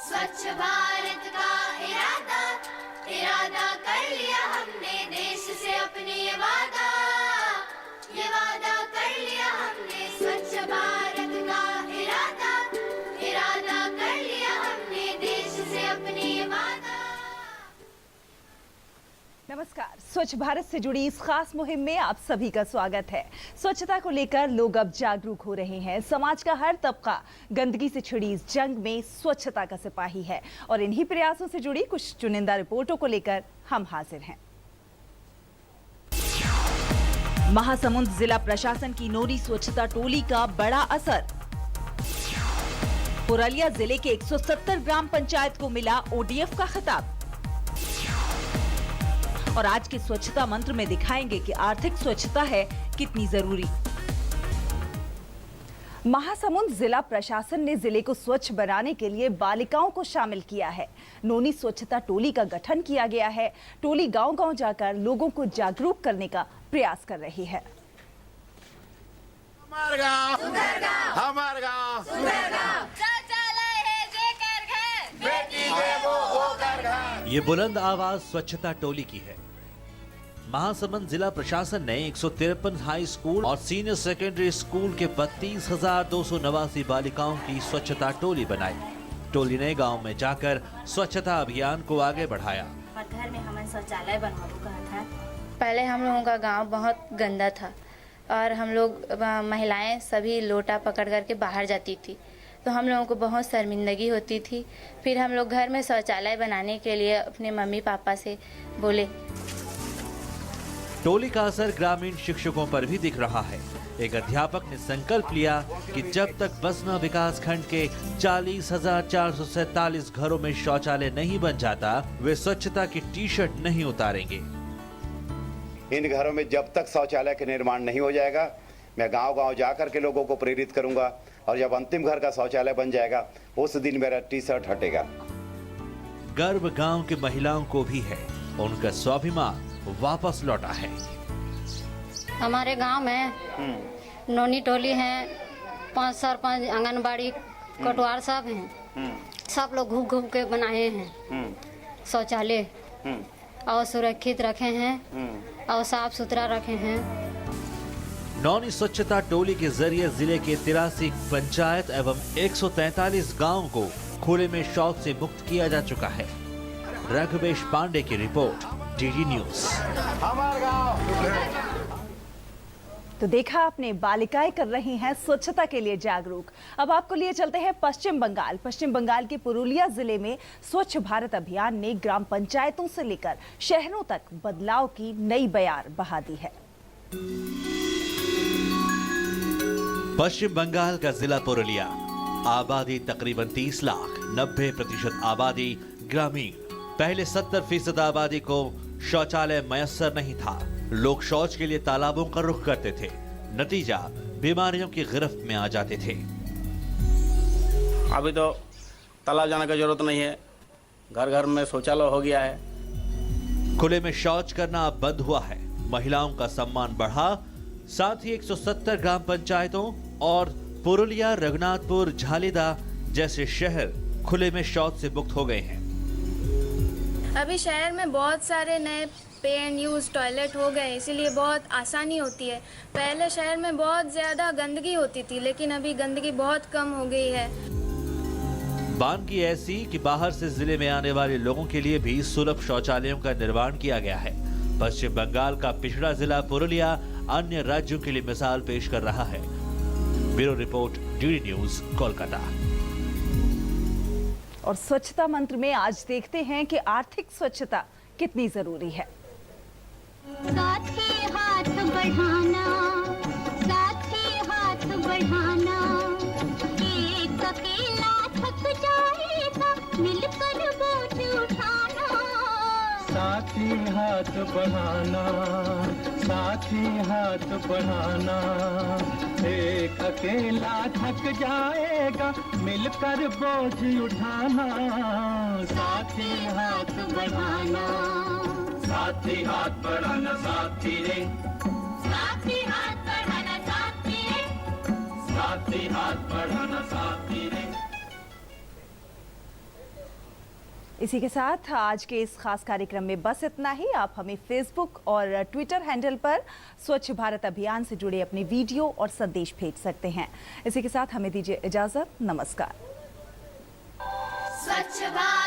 स्वच्छ भारत का इरादा इरादा कर लिया हमने, देश से अपने ये वादा कर लिया हमने। स्वच्छ भारत का इरादा इरादा कर लिया हमने, देश से अपने ये वादा। नमस्कार, स्वच्छ भारत से जुड़ी इस खास मुहिम में आप सभी का स्वागत है। स्वच्छता को लेकर लोग अब जागरूक हो रहे हैं। समाज का हर तबका गंदगी से छिड़ी इस जंग में स्वच्छता का सिपाही है और इन्हीं प्रयासों से जुड़ी कुछ चुनिंदा रिपोर्टों को लेकर हम हाजिर हैं। महासमुंद जिला प्रशासन की नोनी स्वच्छता टोली का बड़ा असर। पुरुलिया जिले के 170 ग्राम पंचायत को मिला ओडीएफ का खिताब। और आज के स्वच्छता मंत्र में दिखाएंगे कि आर्थिक स्वच्छता है कितनी जरूरी। महासमुंद जिला प्रशासन ने जिले को स्वच्छ बनाने के लिए बालिकाओं को शामिल किया है। नोनी स्वच्छता टोली का गठन किया गया है। टोली गांव-गांव जाकर लोगों को जागरूक करने का प्रयास कर रही है। हमार गाँव हमार गाँव शौचालय है जेकर घर, बेटी है वो कर घर। ये बुलंद आवाज स्वच्छता टोली की है। महासमुंद जिला प्रशासन ने 153 हाई स्कूल और सीनियर सेकेंडरी स्कूल के 32,289 बालिकाओं की स्वच्छता टोली बनाई। टोली ने गांव में जाकर स्वच्छता अभियान को आगे बढ़ाया। घर में हमें शौचालय बनवाने कहा था। पहले हम लोगों का गांव बहुत गंदा था और हम लोग महिलाएं सभी लोटा पकड़ करके बाहर जाती थी, तो हम लोगों को बहुत शर्मिंदगी होती थी। फिर हम लोग घर में शौचालय बनाने के लिए अपने मम्मी पापा से बोले। टोली का असर ग्रामीण शिक्षकों पर भी दिख रहा है। एक अध्यापक ने संकल्प लिया कि जब तक बसना विकास खंड के 40,447 घरों में शौचालय नहीं बन जाता, वे स्वच्छता की टी शर्ट नहीं उतारेंगे। इन घरों में जब तक शौचालय का निर्माण नहीं हो जाएगा, मैं गांव-गांव जाकर के लोगों को प्रेरित करूंगा और जब अंतिम घर का शौचालय बन जाएगा, उस दिन मेरा टी शर्ट हटेगा। गर्व गांव के महिलाओं को भी है, उनका स्वाभिमान वापस लौटा है। हमारे गांव में नोनी टोली है, 5 सरपंच, आंगनबाड़ी, कटवार सब हैं। सब लोग घूम घूम के बनाए हैं शौचालय और सुरक्षित रखे हैं और साफ सुथरा रखे हैं। नौनी स्वच्छता टोली के जरिए जिले के 83 पंचायत एवं 143 गांव को खुले में शौच से मुक्त किया जा चुका है। रघुवेश पांडे की रिपोर्ट, डीडी न्यूज। हमार गाँव। तो देखा आपने, बालिकाएं कर रही हैं स्वच्छता के लिए जागरूक। अब आपको लिए चलते हैं पश्चिम बंगाल। पश्चिम बंगाल के पुरुलिया जिले में स्वच्छ भारत अभियान ने ग्राम पंचायतों से लेकर शहरों तक बदलाव की नई बयार बहा दी है। पश्चिम बंगाल का जिला पुरुलिया, आबादी तकरीबन 30 लाख, 90% आबादी ग्रामीण। पहले 70% आबादी को शौचालय मयस्सर नहीं था। लोग शौच के लिए तालाबों का रुख करते थे। नतीजा, बीमारियों की गिरफ्त में आ जाते थे। अभी तो तालाब जाने की जरूरत नहीं है, घर घर में शौचालय हो गया है। खुले में शौच करना अब बंद हुआ है। महिलाओं का सम्मान बढ़ा। साथ ही 170 ग्राम पंचायतों और पुरुलिया, रघुनाथपुर, झालिदा जैसे शहर खुले में शौच से मुक्त हो गए हैं। अभी शहर में बहुत सारे नए पे एंड यूज टॉयलेट हो गए, इसीलिए बहुत आसानी होती है। पहले शहर में बहुत ज्यादा गंदगी होती थी, लेकिन अभी गंदगी बहुत कम हो गई है। बानगी ऐसी कि बाहर से जिले में आने वाले लोगों के लिए भी सुलभ शौचालयों का निर्माण किया गया है। पश्चिम बंगाल का पिछड़ा जिला पुरुलिया अन्य राज्यों के लिए मिसाल पेश कर रहा है। Bureau report, DD news, Kolkata. और स्वच्छता मंत्र में आज देखते हैं कि आर्थिक स्वच्छता कितनी जरूरी है। साथ ही हाथ बढ़ाना, साथ ही हाथ बढ़ाना, एक अकेला थक जाएगा, मिलकर बोझ उठाना। साथ ही हाथ बढ़ाना, साथ ही हाथ बढ़ाना, एक अकेला थक जाएगा, मिलकर बोझ उठाना। साथ ही हाथ बढ़ाना, साथ ही हाथ बढ़ाना, साथी रे, साथ ही हाथ बढ़ाना, साथी रे, साथ ही हाथ बढ़ाना, साथी रे। इसी के साथ आज के इस खास कार्यक्रम में बस इतना ही। आप हमें फेसबुक और ट्विटर हैंडल पर स्वच्छ भारत अभियान से जुड़े अपने वीडियो और संदेश भेज सकते हैं। इसी के साथ हमें दीजिए इजाजत। नमस्कार। स्वच्छ भारत